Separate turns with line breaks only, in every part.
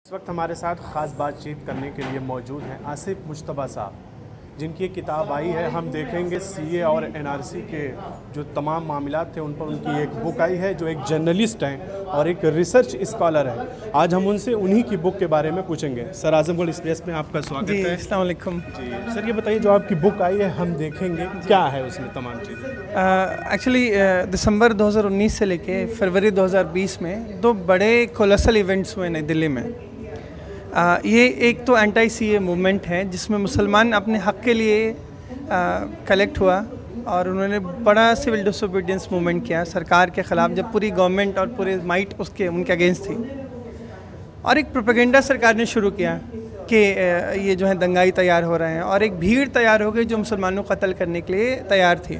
इस वक्त हमारे साथ ख़ास बातचीत करने के लिए मौजूद हैं आसिफ मुश्तबा साहब, जिनकी एक किताब आई है। हम देखेंगे सीए और एनआरसी के जो तमाम मामलात थे उन पर उनकी एक बुक आई है, जो एक जर्नलिस्ट हैं और एक रिसर्च स्कॉलर है। आज हम उनसे उन्हीं की बुक के बारे में पूछेंगे। सर, आजमगढ़ एक्सप्रेस में आपका स्वागत है।
अस्सलाम वालेकुम
जी सर, ये बताइए जो आपकी बुक आई है हम देखेंगे, क्या है उसमें तमाम चीज़ें?
एक्चुअली दिसंबर 2019 से लेके फरवरी 2020 में दो बड़े कोलोसल इवेंट्स हुए नई दिल्ली में। ये एक तो एंटी सीए मूवमेंट है जिसमें मुसलमान अपने हक़ के लिए कलेक्ट हुआ और उन्होंने बड़ा सिविल डिसोबीडियंस मूवमेंट किया सरकार के ख़िलाफ़, जब पूरी गवर्नमेंट और पूरे माइट उनके अगेंस्ट थी। और एक प्रोपेगेंडा सरकार ने शुरू किया कि ये जो है दंगाई तैयार हो रहे हैं, और एक भीड़ तैयार हो गई जो मुसलमानों को कत्ल करने के लिए तैयार थी।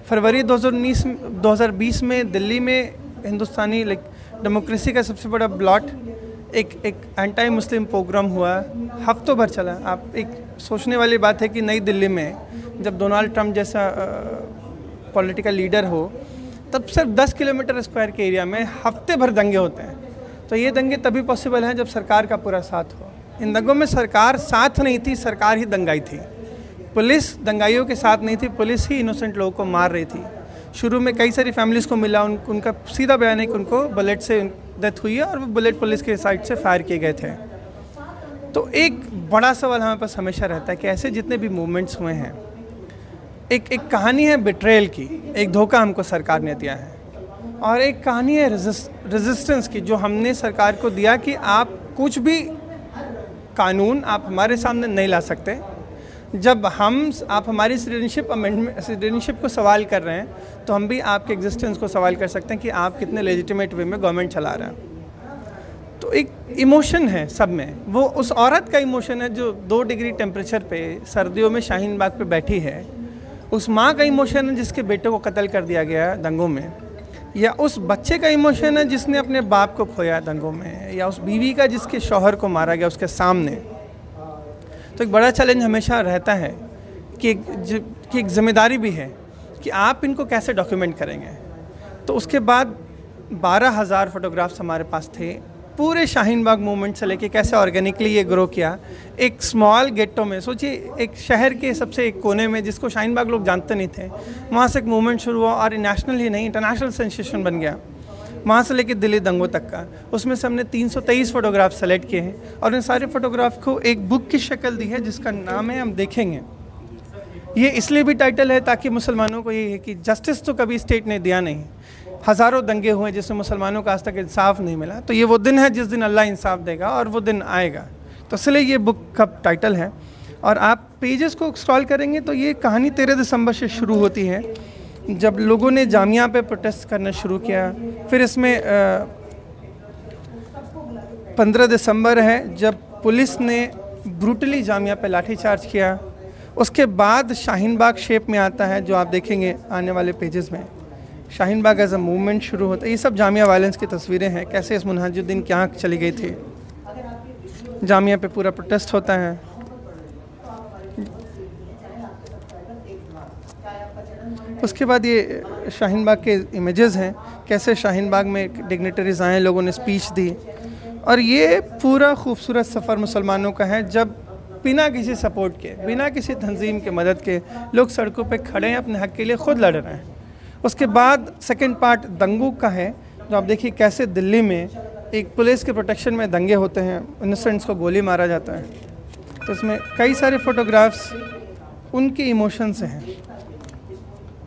फरवरी 2020 में दिल्ली में हिंदुस्तानी डेमोक्रेसी का सबसे बड़ा ब्लॉट एक एंटी मुस्लिम प्रोग्राम हुआ, हफ्तों भर चला। आप एक सोचने वाली बात है कि नई दिल्ली में जब डोनाल्ड ट्रंप जैसा पॉलिटिकल लीडर हो, तब सिर्फ 10 किलोमीटर स्क्वायर के एरिया में हफ्ते भर दंगे होते हैं। तो ये दंगे तभी पॉसिबल हैं जब सरकार का पूरा साथ हो। इन दंगों में सरकार साथ नहीं थी, सरकार ही दंगाई थी। पुलिस दंगाइयों के साथ नहीं थी, पुलिस ही इनोसेंट लोगों को मार रही थी। शुरू में कई सारी फैमिलीज़ को मिला, उनका सीधा बयान है कि उनको बुलेट से डेथ हुई है और वो बुलेट पुलिस के साइड से फायर किए गए थे। तो एक बड़ा सवाल हमारे पास हमेशा रहता है कि ऐसे जितने भी मूवमेंट्स हुए हैं, एक कहानी है बिट्रेयल की, एक धोखा हमको सरकार ने दिया है, और एक कहानी है रेजिस्टेंस की, जो हमने सरकार को दिया कि आप कुछ भी कानून आप हमारे सामने नहीं ला सकते। जब आप हमारी सिटीजनशिप को सवाल कर रहे हैं, तो हम भी आपके एग्जिस्टेंस को सवाल कर सकते हैं कि आप कितने लेजिटिमेट वे में गवर्नमेंट चला रहे हैं। तो एक इमोशन है सब में, वो उस औरत का इमोशन है जो 2 डिग्री टेम्परेचर पे सर्दियों में शाहीन बाग पे बैठी है। उस माँ का इमोशन है जिसके बेटे को कत्ल कर दिया गया दंगों में, या उस बच्चे का इमोशन है जिसने अपने बाप को खोया दंगों में, या उस बीवी का जिसके शौहर को मारा गया उसके सामने। तो एक बड़ा चैलेंज हमेशा रहता है कि एक ज़िम्मेदारी भी है कि आप इनको कैसे डॉक्यूमेंट करेंगे। तो उसके बाद 12,000 फ़ोटोग्राफ्स हमारे पास थे, पूरे शाहीन बाग मूवमेंट से लेके कैसे ऑर्गेनिकली ये ग्रो किया। एक स्मॉल गेटो में, सोचिए एक शहर के सबसे एक कोने में जिसको शाहीन बाग लोग जानते नहीं थे, वहाँ से एक मूवमेंट शुरू हुआ और नेशनल ही नहीं इंटरनेशनल सेंसेशन बन गया, वहाँ से लेके दिल्ली दंगों तक का। उसमें से हमने 323 फ़ोटोग्राफ सेलेक्ट किए हैं और इन सारे फ़ोटोग्राफ को एक बुक की शक्ल दी है जिसका नाम है हम देखेंगे। ये इसलिए भी टाइटल है ताकि मुसलमानों को ये है कि जस्टिस तो कभी स्टेट ने दिया नहीं, हज़ारों दंगे हुए जिसमें मुसलमानों को आज तक इंसाफ नहीं मिला। तो ये वो दिन है जिस दिन अल्लाह इंसाफ देगा और वो दिन आएगा। तो इसलिए ये बुक का टाइटल है। और आप पेजेस को स्क्रॉल करेंगे तो ये कहानी 13 दिसंबर से शुरू होती है, जब लोगों ने जामिया पे प्रोटेस्ट करना शुरू किया। फिर इसमें 15 दिसंबर है जब पुलिस ने ब्रूटली जामिया पे लाठीचार्ज किया। उसके बाद शाहीन बाग शेप में आता है, जो आप देखेंगे आने वाले पेजेस में। Shaheen Bagh as a movement शुरू होता है। ये सब जामिया वायलेंस की तस्वीरें हैं, कैसे इस मुनहाजुद्दीन की आँख चली गई थी। जामिया पे पूरा प्रोटेस्ट होता है। उसके बाद ये शाहीन बाग के इमेजेस हैं, कैसे शाहीन बाग में डिग्नेटरीज आए, लोगों ने स्पीच दी। और ये पूरा खूबसूरत सफ़र मुसलमानों का है, जब बिना किसी सपोर्ट के, बिना किसी तंजीम के मदद के लोग सड़कों पे खड़े हैं, अपने हक़ के लिए ख़ुद लड़ रहे हैं। उसके बाद सेकंड पार्ट दंगों का है, जो आप देखिए कैसे दिल्ली में एक पुलिस के प्रोटेक्शन में दंगे होते हैं, इनोसेंट्स को गोली मारा जाता है। तो इसमें कई सारे फ़ोटोग्राफ्स उनके इमोशन से हैं।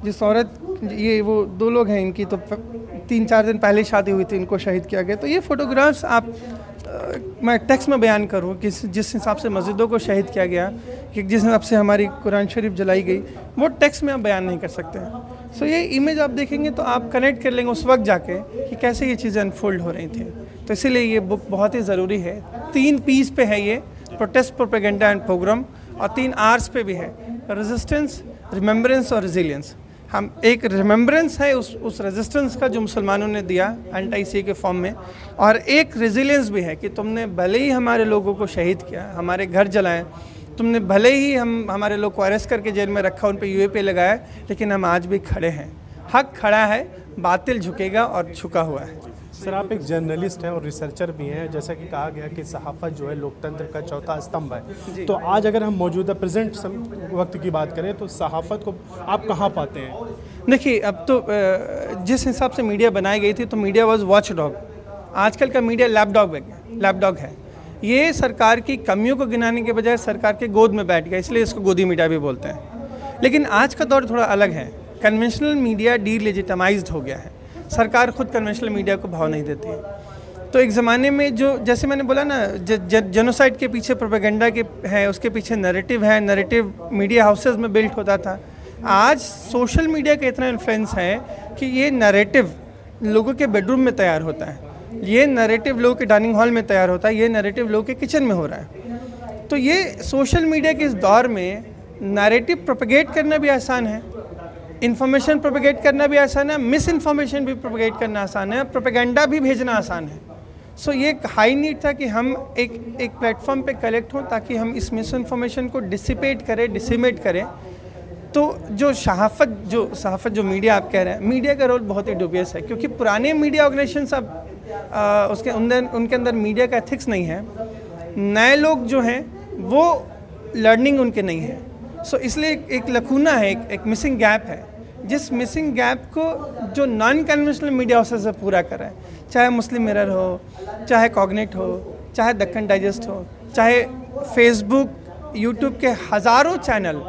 जिस औरत, ये वो 2 लोग हैं, इनकी तो 3-4 दिन पहले शादी हुई थी, इनको शहीद किया गया। तो ये फ़ोटोग्राफ्स आप मैं टेक्स्ट में बयान करूँ कि जिस हिसाब से मस्जिदों को शहीद किया गया, कि जिस हिसाब से हमारी कुरान शरीफ जलाई गई, वो टेक्स्ट में आप बयान नहीं कर सकते हैं। सो ये इमेज आप देखेंगे तो आप कनेक्ट कर लेंगे उस वक्त जाके कि कैसे ये चीज़ें अनफोल्ड हो रही थी। तो इसीलिए ये बुक बहुत ही ज़रूरी है। 3 पीस पे है ये, प्रोटेस्ट, प्रोपेगेंडा एंड प्रोग्राम, और 3 आर्स पे भी है, रेजिस्टेंस, रिमेम्बरेंस और रेजिलियंस। हम एक रिमेम्बरेंस है उस रेजिस्टेंस का जो मुसलमानों ने दिया एंटी सी के फॉर्म में, और एक रेजिलियंस भी है कि तुमने भले ही हमारे लोगों को शहीद किया, हमारे घर जलाए, तुमने भले ही हमारे लोग को अरेस्ट करके जेल में रखा, उन पे यूएपी लगाया, लेकिन हम आज भी खड़े हैं। हक खड़ा है, बातिल झुकेगा और झुका हुआ है।
सर, आप एक जर्नलिस्ट हैं और रिसर्चर भी हैं। जैसा कि कहा गया कि सहाफ़त जो है लोकतंत्र का चौथा स्तंभ है, तो आज अगर हम मौजूदा प्रेजेंट वक्त की बात करें तो सहाफ़त को आप कहाँ पाते हैं?
देखिए, अब तो जिस हिसाब से मीडिया बनाई गई थी तो मीडिया वाज वॉच डॉग। आजकल का मीडिया लैपडॉग है। ये सरकार की कमियों को गिनाने के बजाय सरकार के गोद में बैठ गया, इसलिए इसको गोदी मीडिया भी बोलते हैं। लेकिन आज का दौर थोड़ा अलग है। कन्वेंशनल मीडिया डीलेजिटिमाइज्ड हो गया है। सरकार खुद कन्वेंशनल मीडिया को भाव नहीं देती है। तो एक ज़माने में जो, जैसे मैंने बोला ना, जेनोसाइड के पीछे प्रोपेगेंडा के है, उसके पीछे नैरेटिव है, नैरेटिव मीडिया हाउसेस में बिल्ट होता था। आज सोशल मीडिया का इतना इन्फ्लुएंस है कि ये नैरेटिव लोगों के बेडरूम में तैयार होता है, ये नैरेटिव लोगों के डाइनिंग हॉल में तैयार होता है, ये नैरेटिव लोगों के किचन में हो रहा है। तो ये सोशल मीडिया के इस दौर में नैरेटिव प्रोपेगेट करना भी आसान है, इन्फॉर्मेशन प्रोपेगेट करना भी आसान है, मिस इन्फॉर्मेशन भी प्रोपेगेट करना आसान है, प्रोपेगेंडा भी भेजना आसान है। सो ये एक हाई नीड था कि हम एक प्लेटफॉर्म पे कलेक्ट हों ताकि हम इस मिस इन्फॉर्मेशन को डिसिपेट करें, डिसिमेट करें। तो जो सहाफ़त जो मीडिया आप कह रहे हैं, मीडिया का रोल बहुत ही डुबियस है, क्योंकि पुराने मीडिया ऑर्गेनाइजेशंस अब उनके अंदर मीडिया का एथिक्स नहीं है। नए लोग जो हैं वो लर्निंग उनके नहीं है। सो इसलिए एक लकूना है, एक मिसिंग गैप है, जिस मिसिंग गैप को जो नॉन कन्वेंशनल मीडिया हाउसेस से पूरा कर रहा है, चाहे मुस्लिम मिरर हो, चाहे कॉग्निट हो, चाहे दक्कन डाइजेस्ट हो, चाहे फेसबुक, यूट्यूब के हज़ारों चैनल।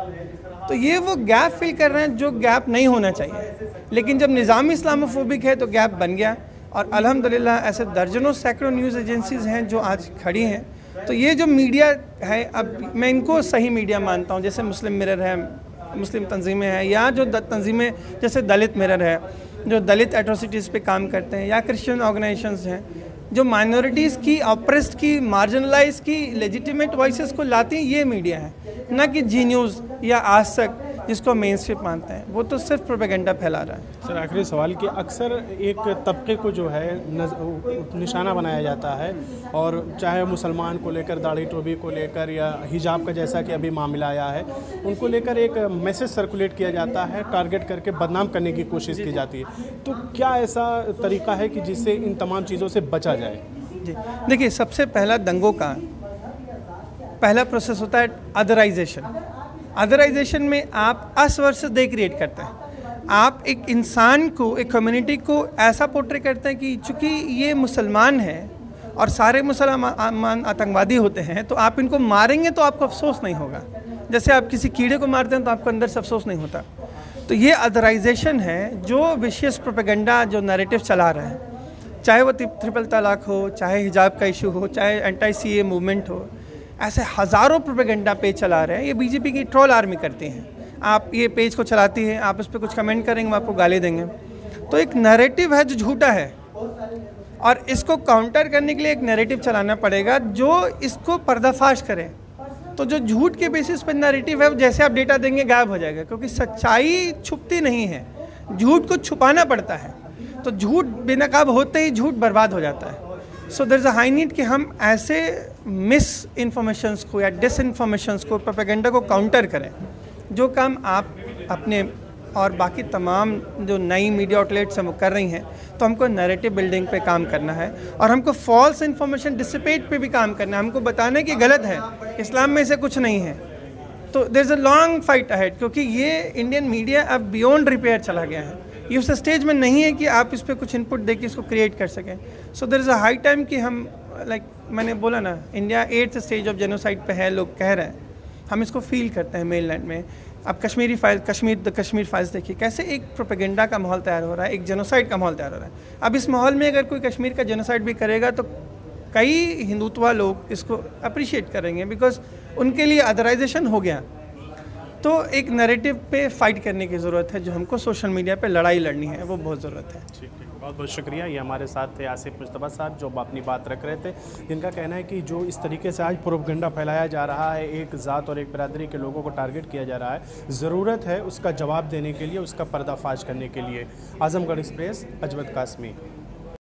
तो ये वो गैप फिल कर रहे हैं जो गैप नहीं होना चाहिए। लेकिन जब निज़ाम इस्लामोफोबिक है तो गैप बन गया, और अल्हम्दुलिल्लाह ऐसे दर्जनों सैकड़ों न्यूज़ एजेंसीज़ हैं जो आज खड़ी हैं। तो ये जो मीडिया है, अब मैं इनको सही मीडिया मानता हूँ। जैसे मुस्लिम मिरर है, मुस्लिम तंजीमें हैं, या जो तंजीमें जैसे दलित मिरर है जो दलित एट्रोसिटीज़ पे काम करते हैं, या क्रिश्चियन ऑर्गेनाइजेशंस हैं जो माइनॉरिटीज़ की, ऑप्रेस्ड की, मार्जिनलाइज की लेजिटिमेट वॉइसेस को लाती हैं। ये मीडिया है, ना कि जी न्यूज़ या आज तक जिसको मेन स्ट्रीम मानते हैं, वो तो सिर्फ प्रोपेगेंडा फैला रहा है।
सर, आखिरी सवाल कि अक्सर एक तबके को जो है निशाना बनाया जाता है, और चाहे मुसलमान को लेकर, दाढ़ी टोपी को लेकर, या हिजाब का जैसा कि अभी मामला आया है, उनको लेकर एक मैसेज सर्कुलेट किया जाता है, टारगेट करके बदनाम करने की कोशिश की जाती है। तो क्या ऐसा तरीका है कि जिससे इन तमाम चीज़ों से बचा जाए?
जी देखिए, सबसे पहला दंगों का पहला प्रोसेस होता है अदराइजेशन। अदराइजेशन में आप अस वर्सेस दे क्रिएट करते हैं। आप एक इंसान को, एक कम्युनिटी को ऐसा पोर्ट्रे करते हैं कि चूँकि ये मुसलमान है और सारे मुसलमान आतंकवादी होते हैं, तो आप इनको मारेंगे तो आपको अफसोस नहीं होगा। जैसे आप किसी कीड़े को मारते हैं तो आपको अंदर से अफसोस नहीं होता। तो ये अदराइजेशन है जो विशियस प्रोपेगेंडा, जो नैरेटिव चला रहा है, चाहे वो ट्रिपल तलाक हो, चाहे हिजाब का इशू हो, चाहे एंटी सीए मूवमेंट हो, ऐसे हज़ारों प्रोपेगेंडा पेज चला रहे हैं। ये बीजेपी की ट्रोल आर्मी करती हैं। आप ये पेज को चलाती है, आप उस पर कुछ कमेंट करेंगे, वो आपको गाली देंगे। तो एक नैरेटिव है जो झूठा है, और इसको काउंटर करने के लिए एक नैरेटिव चलाना पड़ेगा जो इसको पर्दाफाश करे। तो जो झूठ के बेसिस पर नैरेटिव है, जैसे आप डेटा देंगे गायब हो जाएगा, क्योंकि सच्चाई छुपती नहीं है, झूठ को छुपाना पड़ता है। तो झूठ बेनकाब होते ही झूठ बर्बाद हो जाता है। So there is a high need कि हम ऐसे मिस इन्फॉर्मेशंस को या डिसइन्फॉर्मेशंस को, प्रोपेगेंडा को काउंटर करें। जो काम आप अपने और बाकी तमाम जो नई मीडिया आउटलेट्स हैं वो कर रही हैं, तो हमको नैरेटिव बिल्डिंग पे काम करना है, और हमको फॉल्स इन्फॉर्मेशन डिसिपेट पे भी काम करना है। हमको बताना है कि गलत है, इस्लाम में से कुछ नहीं है। तो there is a long fight ahead, क्योंकि ये इंडियन मीडिया अब बियॉन्ड रिपेयर चला गया है। ये उस स्टेज में नहीं है कि आप इस पर कुछ इनपुट दे के इसको क्रिएट कर सकें। So there is a high time कि हम, लाइक मैंने बोला ना, India 8th stage of genocide पे है, लोग कह रहे हैं। हम इसको फील करते हैं मेनलैंड में। अब कश्मीर फाइल्स देखिए, कैसे एक प्रोपेगेंडा का माहौल तैयार हो रहा है, एक जेनोसाइड का माहौल तैयार हो रहा है। अब इस माहौल में अगर कोई कश्मीर का जेनोसाइड भी करेगा तो कई हिंदुत्वा लोग इसको अप्रिशिएट करेंगे, बिकॉज उनके लिए अदराइजेशन हो गया। तो एक नैरेटिव पे फाइट करने की ज़रूरत है, जो हमको सोशल मीडिया पे लड़ाई लड़नी है, वो बहुत ज़रूरत है।
ठीक है, बहुत बहुत शुक्रिया। ये हमारे साथ थे आसिफ मुस्तफ़ा साहब, जो अपनी बात रख रहे थे, जिनका कहना है कि जो इस तरीके से आज प्रोपेगेंडा फैलाया जा रहा है, एक ज़ात और एक बिरादरी के लोगों को टारगेट किया जा रहा है, ज़रूरत है उसका जवाब देने के लिए, उसका पर्दाफाश करने के लिए। आज़मगढ़ एक्सप्रेस, अजमत कासमी।